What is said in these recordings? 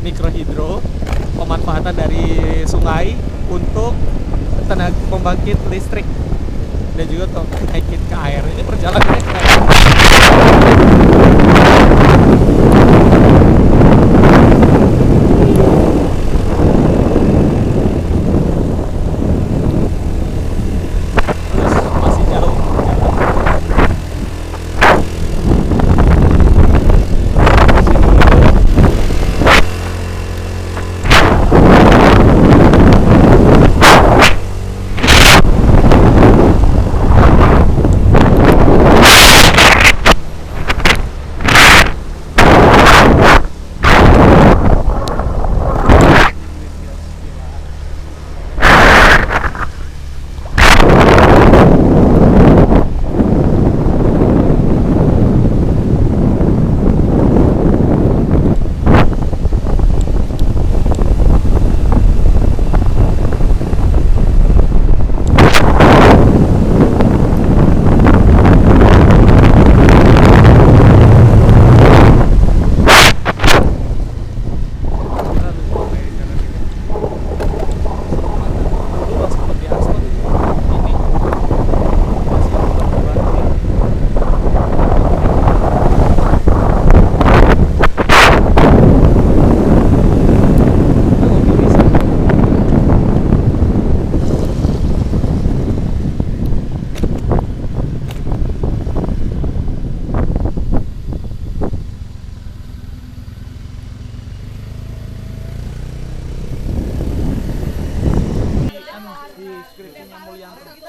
mikrohidro, pemanfaatan dari sungai untuk tenaga pembangkit listrik dan juga naikin ke air. Ini perjalanannya keren.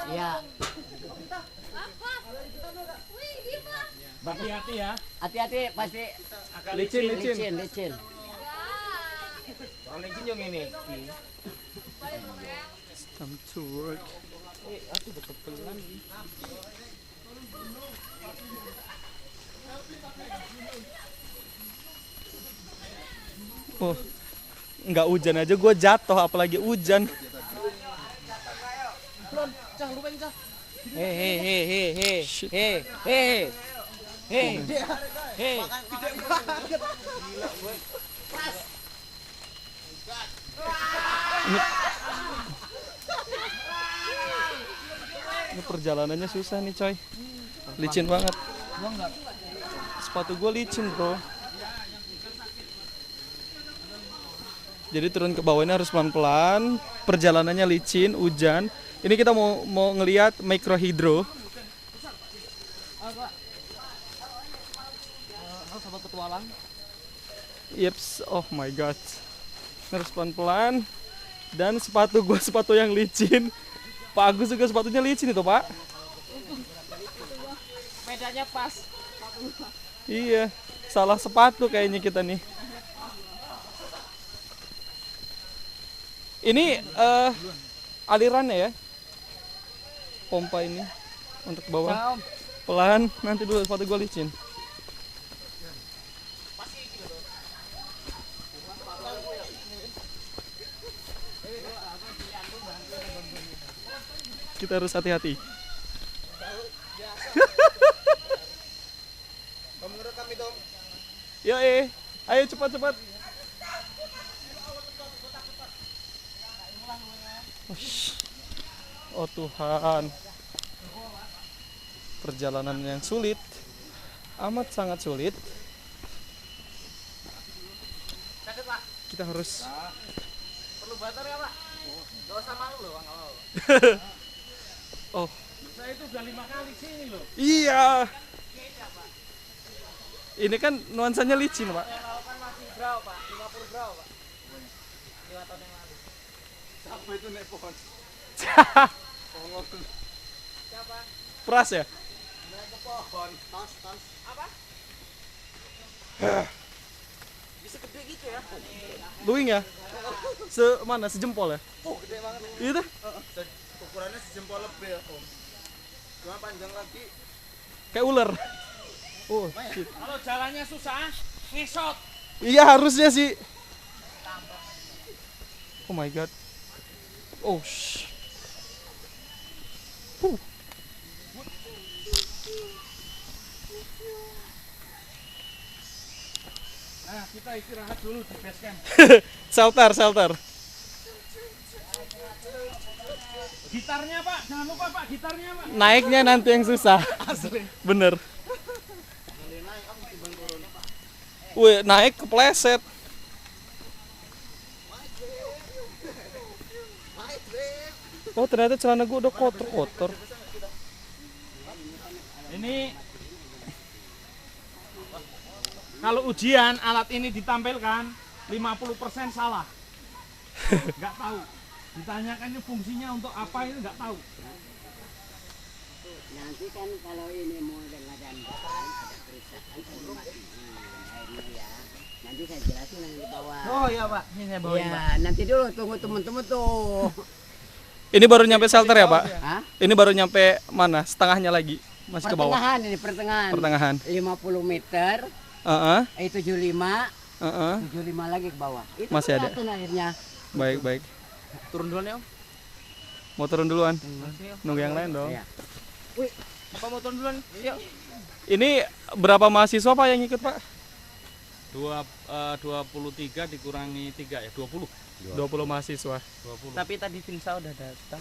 Iya. Hati-hati ya. Hati-hati pasti licin. Kalau licin yang ini. Time to work. Aku betul-betulan. Oh, nggak hujan aja gue jatuh, apalagi hujan. Ini perjalanannya susah nih coy, licin banget. Sepatu gue licin bro. Jadi turun ke bawah ini harus pelan-pelan. Perjalanannya licin, hujan. Ini kita mau ngelihat mikrohidro. Sahabat petualang. Yeps, oh my god. Harus pelan-pelan. Dan sepatu gue sepatu yang licin. Pak Agus juga sepatunya licin itu pak. Medanya pas. Iya, salah sepatu kayaknya kita nih. Ini alirannya ya, pompa ini untuk bawah. Pelan, nanti dulu sepatu gue licin. Kita harus hati-hati. Yo ayo cepat. Oh Tuhan, perjalanan yang sulit, amat sangat sulit. Kita harus. Perlu bater ya pak? Gak usah malu loh bang. Oh. Saya itu udah 5 kali sini loh. Iya. Ini kan nuansanya licin pak. Saya lakukan masih berapa pak? 50 berapa pak? 5 tahun yang lalu. Siapa itu naik pohon? Siapa? Pras ya? Naik ke pohon. Tas. Apa? Bisa gede gitu ya? Luing ya? Mana? Sejempol ya? Oh, gede banget. Iya tuh? Ukurannya sejempol lebih ya, Om. Cuma panjang lagi. Kayak ular. Oh, shit. Kalau jalannya susah, ngesot. Iya harusnya sih. Oh my god. Oh shh. Nah, kita istirahat dulu di base camp. Shelter. Gitarnya Pak, jangan lupa Pak, gitarnya Pak. Naiknya nanti yang susah. Bener. Wih, naik kepleset. Oh, ternyata celana gue udah kotor. Ini kalau ujian alat ini ditampilkan 50% salah. Nggak tahu. Ditanyakan ini fungsinya untuk apa itu nggak tahu. Nanti kan kalau ini mau dengan ada kerusakan airnya ya. Nanti saya jelasin yang di bawah. Oh iya Pak, ini saya bawain Pak. Ya, nanti dulu tunggu teman-teman tuh. Ini baru nyampe shelter ya, Pak? Hah? Ini baru nyampe mana? Setengahnya lagi. Masih ke bawah. Pertengahan ini pertengahan. 50 meter. Heeh. 75. Heeh. 75 lagi ke bawah. Itu Masih ada. kelihatan airnya. Baik. Turun duluan ya Om. Mau turun duluan? Nunggu yang lain dong. Iya. Apa mau turun duluan? Yuk. Ini berapa mahasiswa Pak yang ikut Pak? 23 dikurangi 3 ya 20. 20 mahasiswa. 20. Tapi tadi Vinsa udah datang.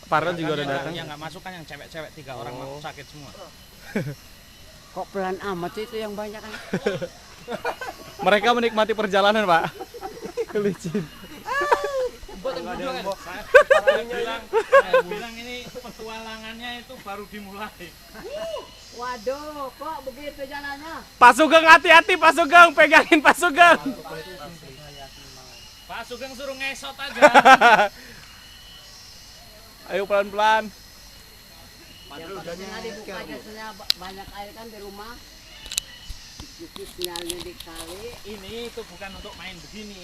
Farel juga udah datang. Yang nggak masuk kan yang cewek-cewek 3 orang sakit semua. Kok pelan amat sih itu yang banyak kan? Mereka menikmati perjalanan Pak. Kelicin. Saya bilang ini petualangannya itu baru dimulai. Waduh, kok begitu jalannya? Pak Sugeng hati-hati Pak Sugeng, pegangin Pak Sugeng. Pak Sugeng suruh ngesot aja. Ayo pelan-pelan. Yang pastinya dibuka biasanya banyak air kan di rumah. Dikit sinyalnya dikali. Ini itu bukan untuk main begini.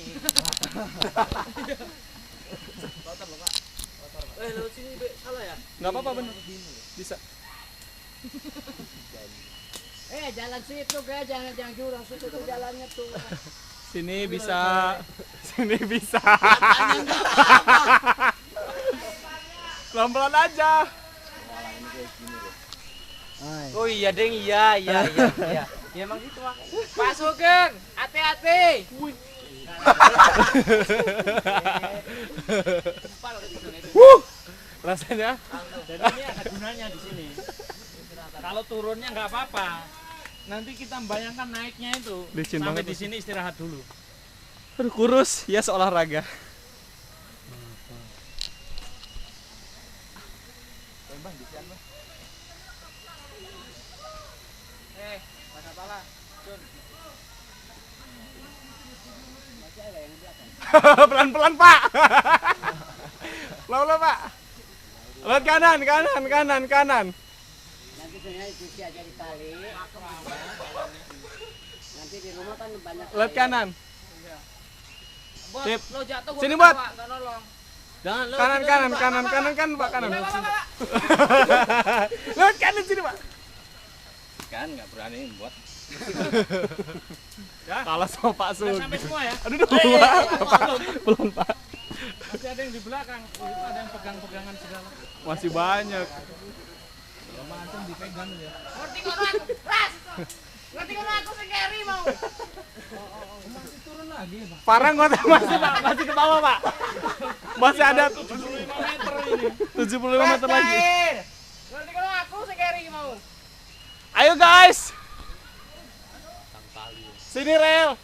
Lewat sini salah ya? Enggak apa-apa bener. Bisa. Jalan situ guys, jangan jurang situ tuh jalannya tuh. Sini bisa. Sini bisa. Pelan-pelan aja. Oh iya Deng, iya. Ya emang gitu Pak. Pak Sugeng, hati-hati. Rasanya. Jadi ini ada gunanya di sini. Kalau turunnya nggak apa-apa. Nanti kita bayangkan naiknya itu Licin sampai banget, di sini istirahat dulu. Aduh kurus, ya olahraga. Mana pala? Pelan-pelan Pak. Pelan-pelan Pak. Lihat kanan. Nanti sebenarnya cuci aja di kali. Nanti di rumah kan banyak Lihat air. kanan. Bos, Sip. lo jatuh gua Sini, ketawa, Bot. nggak nolong. Jangan lo Kanan Pak, kanan. Lihat kanan sini Pak. kan nggak berani buat. Kalah sama Pak Udah Sugeng. sampai semua ya. Aduh, Pak. Belum Pak. Masih ada yang di belakang. Oh, itu ada yang pegang-pegangan segala. Masih banyak. Macam dipegang ya. Ngerti kok Ras? Ngerti kok aku segeri mau. Masih turun lagi ya, Pak. Parang masih Pak, masih ke bawah Pak. Masih ada 75 meter ini. 75 meter lagi. Ngerti kok aku segeri mau. Ayo guys. Sini rel.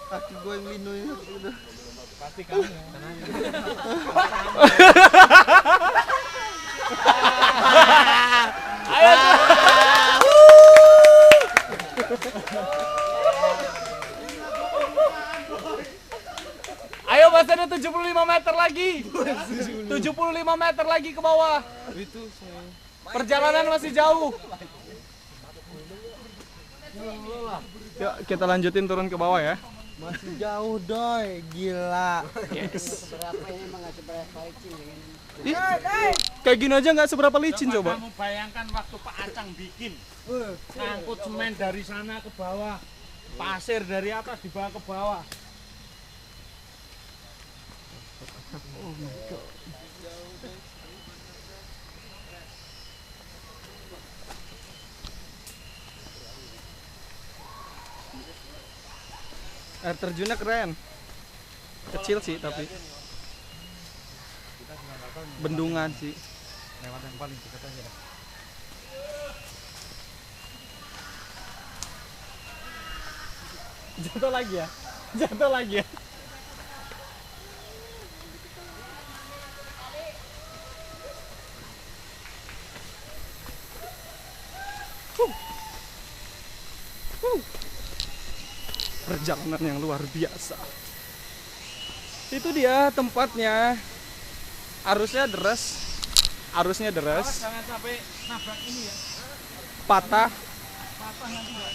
Kaki gue yang lindungi. Pasti kamu. Ayo. Ayo masih ada 75 meter lagi. 75 meter lagi ke bawah. Perjalanan masih jauh. Yuk kita lanjutin turun ke bawah ya. Masih jauh doi, gila. Yes. Berapa ini emang nggak seberapa licin ya. Ih, kayak gini aja nggak seberapa licin coba. Kamu bayangkan waktu Pak Acang bikin ngangkut semen dari sana ke bawah, pasir dari atas dibawa ke bawah. Air terjunnya keren. Kecil sih tapi. Bendungan sih. Lewat yang paling dekat aja dah. Jatuh lagi ya? Jatuh lagi ya? Perjalanan yang luar biasa. Itu dia tempatnya. Arusnya deras. Arusnya deras. Jangan sampai nabrak ini ya. Patah. Patah nanti ya.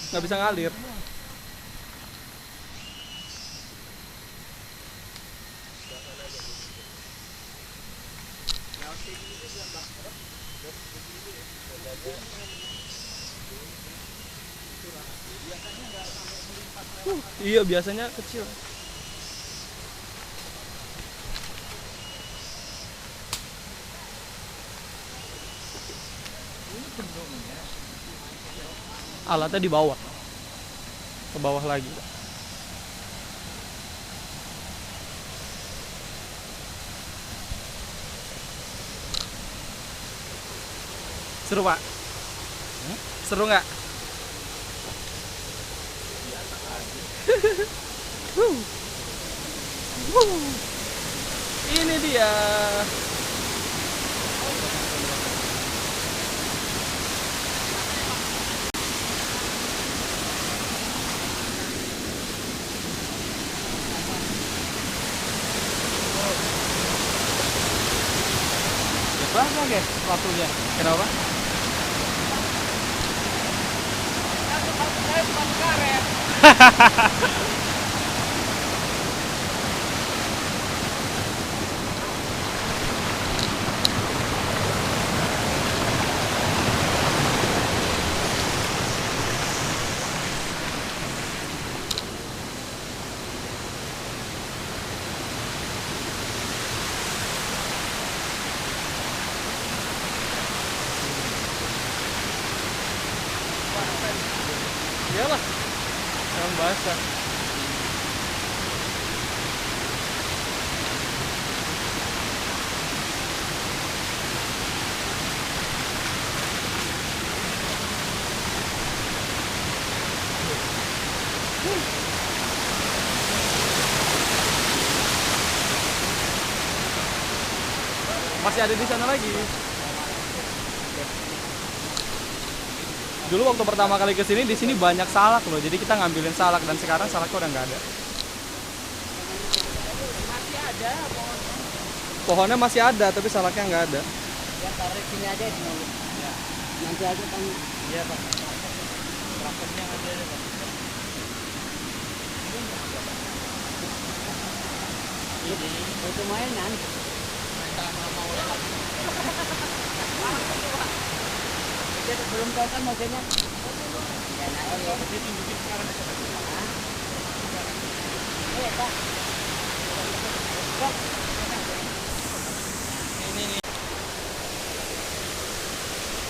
Nggak bisa ngalir. Iya biasanya kecil. Alatnya di bawah, ke bawah lagi. Seru pak? Seru nggak? Ini dia. Basah guys sepatunya. Kenapa? Saya bukan karet. Iyalah. Yang basah. Masih ada di sana lagi. Dulu waktu pertama kali kesini, di sini banyak salak loh. Jadi kita ngambilin salak dan sekarang salaknya udah nggak ada. Masih ada Pohonnya masih ada, tapi salaknya nggak ada. ya, taruh sini aja di mulut. Nanti aja tanya. Iya pak. Traktornya ada ya pak. Itu mainan. Dia belum tahu kan modelnya. Ya naik ya. Ditunjukin sekarang aja. Iya pak.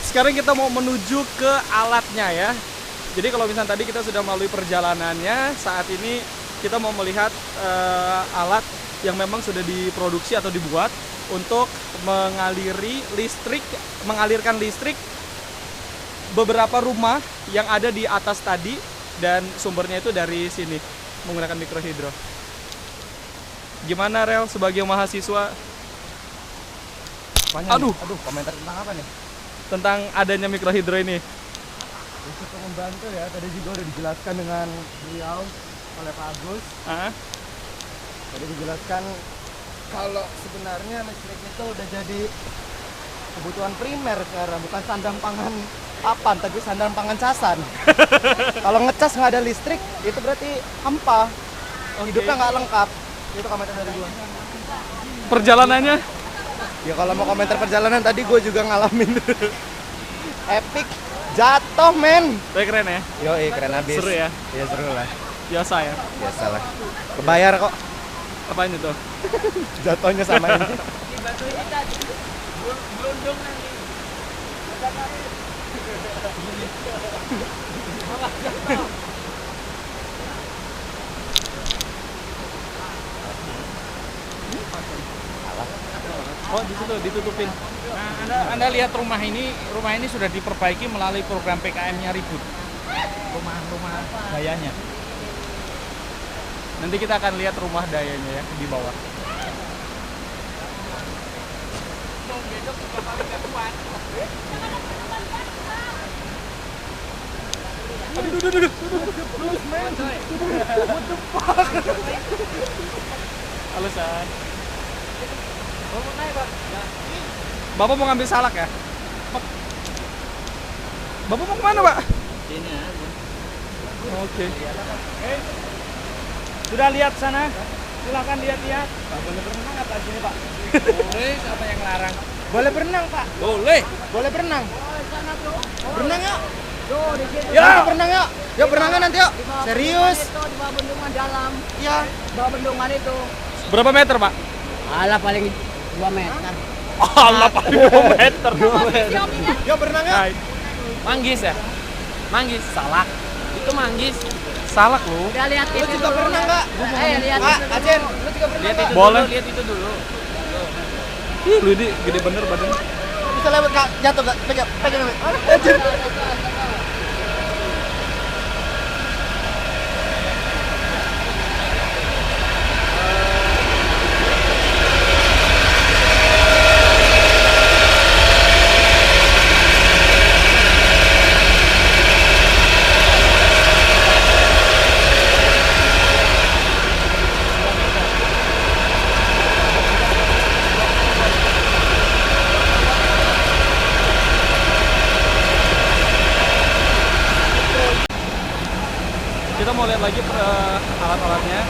Sekarang kita mau menuju ke alatnya ya. Jadi kalau misalnya tadi kita sudah melalui perjalanannya, saat ini kita mau melihat alat yang memang sudah diproduksi atau dibuat untuk mengalirkan listrik beberapa rumah yang ada di atas tadi, dan sumbernya itu dari sini menggunakan mikrohidro. Gimana Rel sebagai mahasiswa? Aduh, Komentar tentang apa nih? tentang adanya mikrohidro ini. Cukup membantu ya. Tadi juga udah dijelaskan dengan beliau oleh Pak Agus. Ah, Tadi dijelaskan kalau sebenarnya listrik itu udah jadi kebutuhan primer sekarang, bukan sandang pangan papan, tapi sandang pangan casan. Kalau ngecas nggak ada listrik, itu berarti hampa. Hidupnya nggak lengkap. Itu komentar dari gua. perjalanannya Ya kalau mau komentar perjalanan tadi gue juga ngalamin. Epic, jatuh men. tapi keren ya, Yo, keren abis. seru ya, Ya seru lah. biasa ya. Biasalah. Kebayar kok Apaan itu? jatuhnya sama ini. tuh ditutupin. Nah, anda lihat rumah ini sudah diperbaiki melalui program PKM-nya Ribut. Rumah dayanya. Nanti kita akan lihat rumah dayanya ya di bawah. Halo, San. Bapak mau ngambil salak ya? Bapak mau kemana, Pak? Ini aja. Oke. Sudah lihat sana? Silakan lihat-lihat. Pak, boleh berenang apa di sini, Pak? Boleh, siapa yang larang? Boleh berenang, Pak. Boleh. Boleh berenang. Berenang yuk. Ya. Berenang yuk. Yuk berenangnya nanti yuk. Serius. Itu di bawah bendungan dalam. Iya. Bawah bendungan itu. Berapa meter, Pak? Alah paling 2 meter. Allah, paling 2 meter. Yuk berenang yuk. Hai. Manggis ya? Manggis, salak. Itu manggis. Salak lu. Udah lihat Lu itu juga dulu. berenang nggak? Lihat Pak, itu dulu. Acen, lu juga berenang Lihat nggak? itu Boleh. dulu, lihat itu dulu. Ih, lu ini gede bener badan. Bisa lewat Kak, jatuh Kak. Pegang, pegang. Acen. Kita mau lihat lagi alat-alatnya.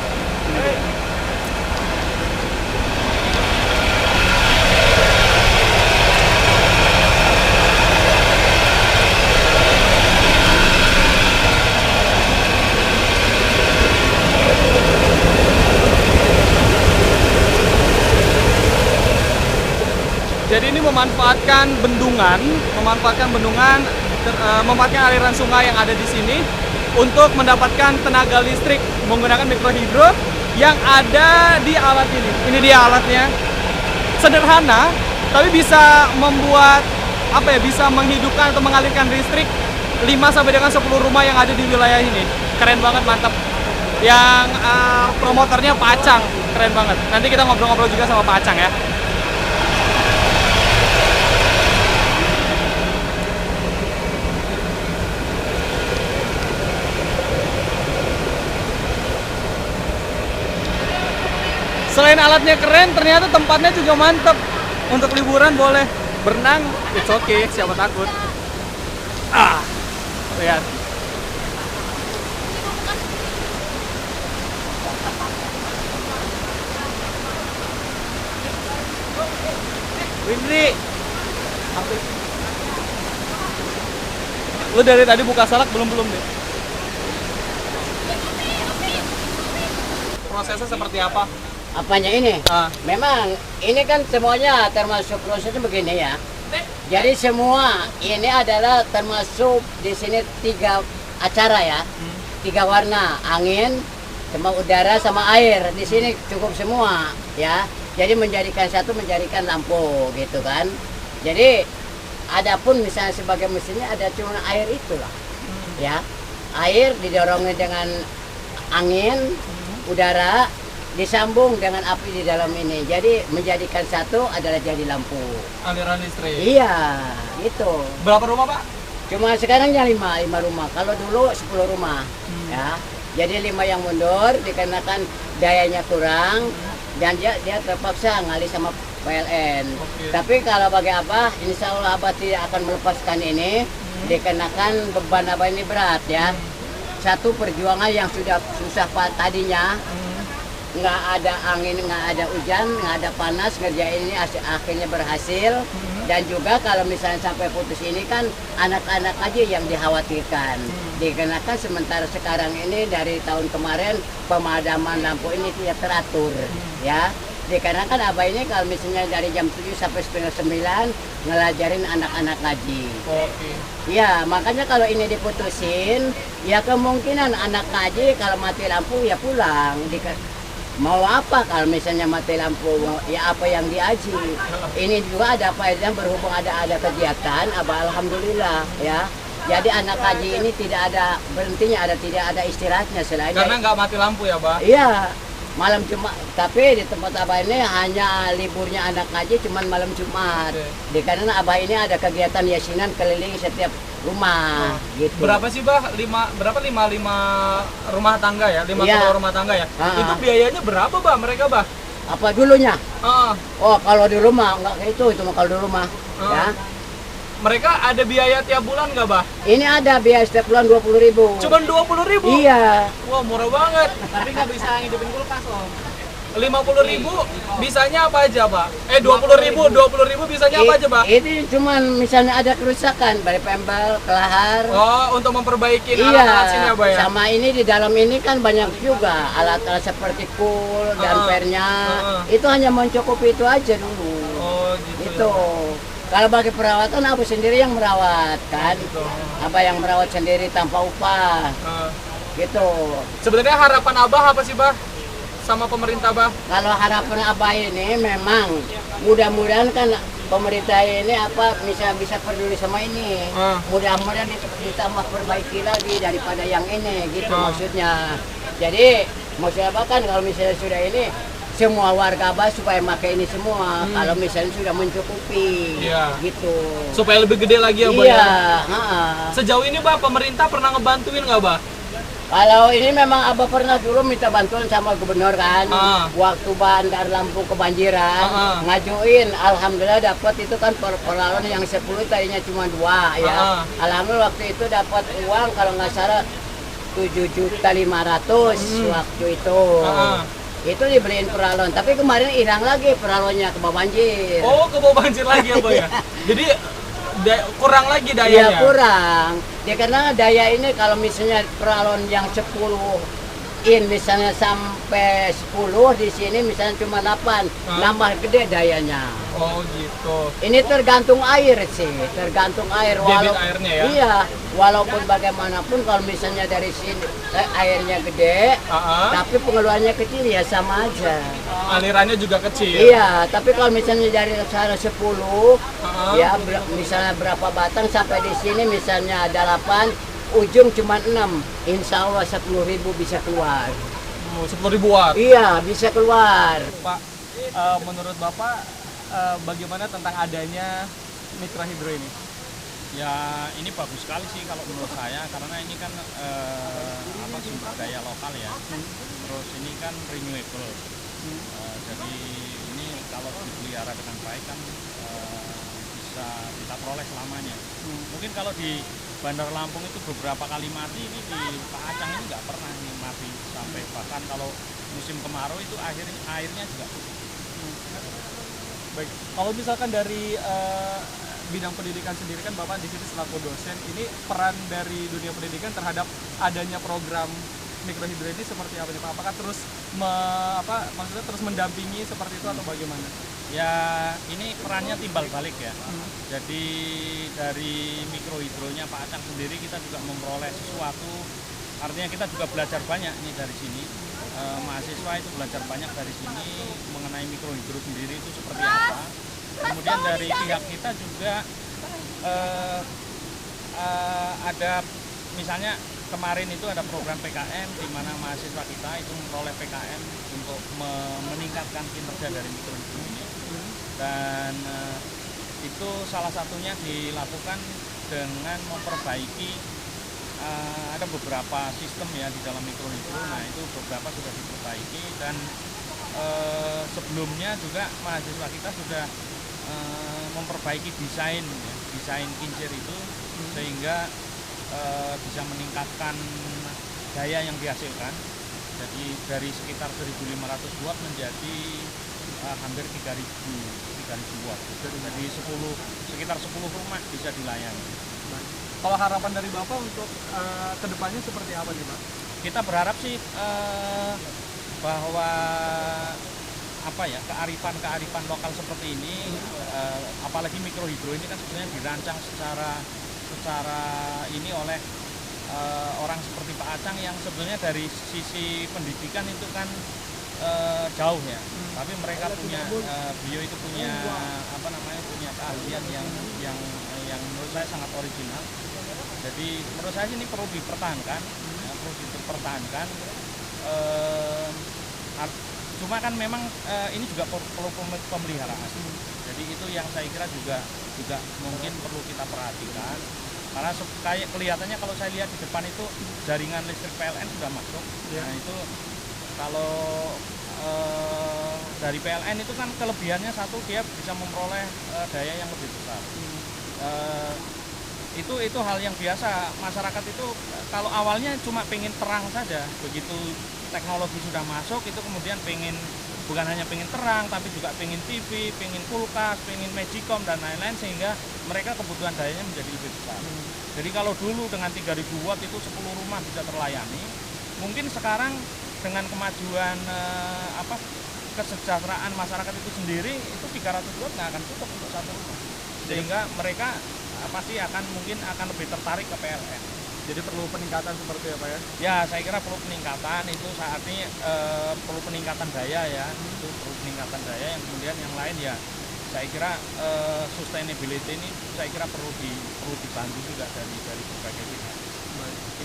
Jadi ini memanfaatkan bendungan, memanfaatkan aliran sungai yang ada di sini untuk mendapatkan tenaga listrik menggunakan mikrohidro yang ada di alat ini. Ini dia alatnya. Sederhana, tapi bisa membuat bisa menghidupkan atau mengalirkan listrik 5 sampai dengan 10 rumah yang ada di wilayah ini. Keren banget, mantap. Yang promotornya Pak Acang, keren banget. Nanti kita ngobrol-ngobrol juga sama Pak Acang ya. Selain alatnya keren, ternyata tempatnya juga mantep. Untuk liburan boleh berenang, it's okay, siapa takut. Lihat. Windri, lu dari tadi buka salak belum deh? Prosesnya seperti apa? Apanya ini? Memang ini kan semuanya termasuk prosesnya begini ya. Jadi semua ini adalah termasuk di sini 3 acara ya. 3 warna, angin, sama udara, sama air. Di sini cukup semua ya. Jadi menjadikan satu menjadikan lampu gitu kan. Jadi adapun misalnya sebagai mesinnya ada cuma air itulah. Ya. Air didorongnya dengan angin, udara disambung dengan api di dalam ini. Jadi menjadikan satu adalah jadi lampu. Aliran listrik. Iya, itu. Berapa rumah, Pak? Cuma sekarang ya 5 rumah. Kalau dulu 10 rumah. Ya. Jadi 5 yang mundur dikarenakan dayanya kurang dan dia terpaksa ngalih sama PLN. Tapi kalau bagi Abah, insya Allah Abah tidak akan melepaskan ini dikarenakan beban Abah ini berat ya. Satu perjuangan yang sudah susah tadinya. Nggak ada angin, nggak ada hujan, nggak ada panas, ngerjain ini akhirnya berhasil. Dan juga kalau misalnya sampai putus ini kan anak-anak aja yang dikhawatirkan. Dikarenakan sementara sekarang ini dari tahun kemarin pemadaman lampu ini tidak teratur ya. Dikarenakan Abah ini kalau misalnya dari jam 7 sampai setengah 9 ngelajarin anak-anak ngaji. Ya, makanya kalau ini diputusin, ya kemungkinan anak ngaji kalau mati lampu ya pulang. mau apa kalau misalnya mati lampu, ya apa yang diaji. Ini juga ada faedahnya, berhubung ada kegiatan, alhamdulillah ya. Jadi anak haji ini tidak ada berhentinya, tidak ada istirahatnya selain Karena nggak mati lampu ya, Bah? iya, malam Jumat. Tapi di tempat Abah ini hanya liburnya anak haji cuman malam Jumat. Oke. Karena Abah ini ada kegiatan yasinan keliling setiap rumah gitu. Berapa sih, Bah? Lima rumah tangga ya? 5 Iya. keluarga rumah tangga ya? Itu biayanya berapa, Bah, mereka, Bah? Apa dulunya? Ah, Oh, kalau di rumah enggak kayak itu mah kalau di rumah. Ya. mereka ada biaya tiap bulan nggak, Bah? Ini ada biaya setiap bulan 20.000. Cuman 20.000? Iya. Wah, murah banget. Tapi nggak bisa ngidupin kulkas loh. 50.000 bisanya apa aja, Pak? 20.000 bisanya apa aja, Pak? Ini cuman misalnya ada kerusakan, balik pembel, kelahar. Oh, untuk memperbaiki Iya, alat-alat sini ya, Pak ya? sama ini di dalam ini kan banyak juga alat-alat seperti cool dan pernya. Itu hanya mencukupi itu aja dulu. Oh, gitu. Itu. Kalau bagi perawatan Abu sendiri yang merawat kan. Abah yang merawat sendiri tanpa upah. Gitu. Sebenarnya harapan Abah apa sih, Bah? Sama pemerintah, Bah? Kalau harapan Abah ini memang mudah-mudahan kan pemerintah ini bisa peduli sama ini. Mudah-mudahan ditambah perbaiki lagi daripada yang ini gitu maksudnya. Jadi maksudnya Abah kan kalau misalnya sudah ini semua warga Abah supaya pakai ini semua. Kalau misalnya sudah mencukupi gitu. Supaya lebih gede lagi ya, Bah? Iya, Sejauh ini, Bah, pemerintah pernah ngebantuin nggak, Bah? kalau ini memang Abah pernah dulu minta bantuan sama gubernur kan, waktu Bandar Lampung kebanjiran, ngajuin, alhamdulillah dapat itu kan peralon yang 10 tadinya cuma 2 ya. Alhamdulillah waktu itu dapat uang kalau nggak salah 7.500.000 waktu itu. Itu dibeliin peralon, tapi kemarin hilang lagi peralonnya ke bawah banjir. Oh, ke bawah banjir lagi ya, Bah ya? Jadi kurang lagi Iya dayanya? kurang. Ya karena daya ini kalau misalnya peralon yang 10 in misalnya sampai 10 di sini misalnya cuma 8, nambah gede dayanya. Oh, gitu. Ini tergantung air sih, tergantung air. Debit airnya ya? Iya, walaupun bagaimanapun kalau misalnya dari sini airnya gede, tapi pengeluarannya kecil ya sama aja. Alirannya juga kecil? Iya, tapi kalau misalnya dari sana 10, ya misalnya berapa batang sampai di sini misalnya ada 8, ujung cuma 6, insya Allah 10.000 bisa keluar. 10.000 watt? Iya, bisa keluar. Pak, menurut Bapak bagaimana tentang adanya mikrohidro ini? Ya ini bagus sekali sih kalau menurut saya, karena ini kan sumber daya lokal ya. Terus ini kan renewable. Jadi ini kalau dipelihara dengan baik kan bisa kita peroleh selamanya. Mungkin kalau di Bandar Lampung itu beberapa kali mati, ini di Pak Acang ini nggak pernah nih mati sampai bahkan kalau musim kemarau itu airnya juga cukup. Baik, kalau misalkan dari bidang pendidikan sendiri kan Bapak di sini selaku dosen, ini peran dari dunia pendidikan terhadap adanya program mikrohidro ini seperti apa nih Pak? Apakah terus maksudnya terus mendampingi seperti itu atau bagaimana? Ya ini perannya timbal balik ya. Jadi dari mikrohidronya Pak Acang sendiri kita juga memperoleh sesuatu. Artinya kita juga belajar banyak nih dari sini. Mahasiswa itu belajar banyak dari sini mengenai mikrohidro sendiri itu seperti apa. Kemudian dari pihak kita juga ada misalnya kemarin itu ada program PKM di mana mahasiswa kita itu memperoleh PKM untuk meningkatkan kinerja dari mikrohidro ini. Dan itu salah satunya dilakukan dengan memperbaiki ada beberapa sistem ya di dalam mikrohidro. Nah itu beberapa sudah diperbaiki dan sebelumnya juga mahasiswa kita sudah memperbaiki desain kincir itu sehingga bisa meningkatkan daya yang dihasilkan. Jadi dari sekitar 1.500 watt menjadi hampir 3.000 watt. Jadi sekitar 10 rumah bisa dilayani. Kalau harapan dari Bapak untuk kedepannya seperti apa nih Pak? Kita berharap sih bahwa kearifan lokal seperti ini, apalagi mikrohidro ini kan sebenarnya dirancang secara ini oleh orang seperti Pak Acang yang sebenarnya dari sisi pendidikan itu kan jauh ya. Tapi mereka punya beliau itu punya apa namanya, punya keahlian yang menurut saya sangat original. Jadi menurut saya ini perlu dipertahankan, ya, perlu dipertahankan. Cuma kan memang ini juga perlu pemeliharaan. Jadi itu yang saya kira juga mungkin perlu kita perhatikan. Karena kayak kelihatannya kalau saya lihat di depan itu jaringan listrik PLN sudah masuk. Nah itu kalau dari PLN itu kan kelebihannya satu, dia bisa memperoleh daya yang lebih besar. Itu hal yang biasa. Masyarakat itu kalau awalnya cuma pengen terang saja, begitu teknologi sudah masuk itu kemudian bukan hanya pengen terang tapi juga pengen TV, pengen kulkas, pengen Magicom dan lain-lain, sehingga mereka kebutuhan dayanya menjadi lebih besar. Jadi kalau dulu dengan 3000 watt itu 10 rumah bisa terlayani, mungkin sekarang dengan kemajuan kesejahteraan masyarakat itu sendiri, itu 300 watt nggak akan cukup untuk satu rumah, sehingga mereka pasti mungkin akan lebih tertarik ke PLN. Jadi perlu peningkatan seperti apa ya? Ya, saya kira perlu peningkatan, itu saat ini perlu peningkatan daya ya, itu perlu peningkatan daya, yang kemudian yang lain ya saya kira sustainability ini saya kira perlu dibantu juga dari berbagai pihak.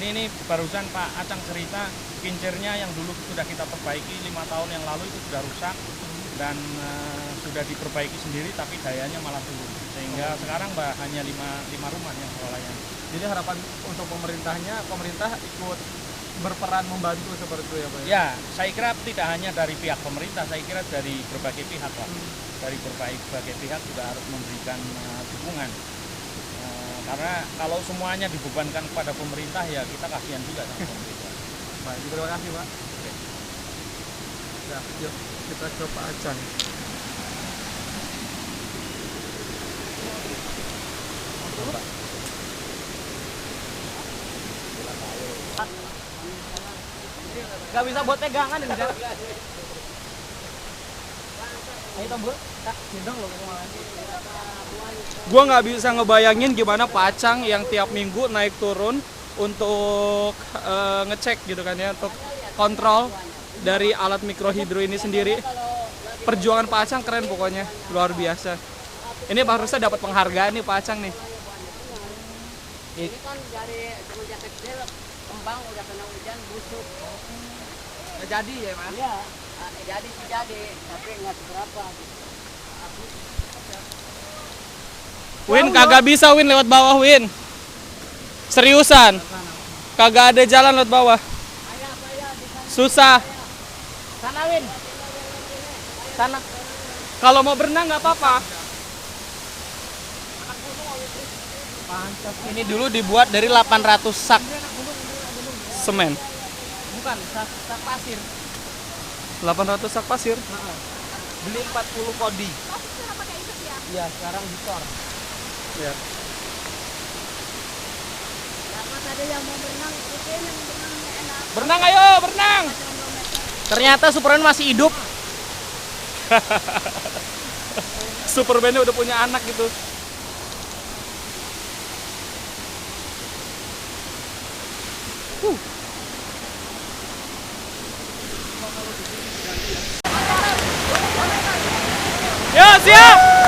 Ini barusan Pak Acang cerita kincirnya yang dulu sudah kita perbaiki 5 tahun yang lalu itu sudah rusak dan sudah diperbaiki sendiri tapi dayanya malah turun, sehingga sekarang hanya 5 rumah yang terlayani. Jadi harapan untuk pemerintah ikut berperan membantu seperti itu ya Pak? Ya, saya kira tidak hanya dari pihak pemerintah, saya kira dari berbagai pihak Pak. Dari berbagai pihak juga harus memberikan dukungan. Karena kalau semuanya dibebankan kepada pemerintah ya kita kasihan juga sama pemerintah. Baik, terima kasih Pak. Oke. Nah, yuk kita ke Pak Acang. Gak bisa buat pegangan ini. Ayo tombol, tak gendong loh kemarin. Gua nggak bisa ngebayangin gimana Pak Acang yang tiap minggu naik turun untuk ngecek gitu kan ya, untuk kontrol dari alat mikrohidro ini sendiri. Perjuangan Pak Acang keren pokoknya, luar biasa. Ini harusnya dapat penghargaan nih Pak Acang nih. Ini kan dari semenjak kecil kembang udah kena hujan busuk. Gak jadi ya Mas? Iya, jadi sih jadi, tapi nggak seberapa. Win kagak bisa Win lewat bawah Win. Seriusan. Kagak ada jalan lewat bawah. Susah. Sana Win. Sana. Kalau mau berenang nggak apa-apa. Ini dulu dibuat dari 800 sak. Semen. Bukan, sak pasir. 800 sak pasir. Beli 40 kodi. Iya, sekarang dicor. Ya. Mas ada yang mau berenang, mungkin yang berenangnya enak. Berenang ayo, berenang. Ternyata Superman masih hidup. Superman udah punya anak gitu. Ya, siap.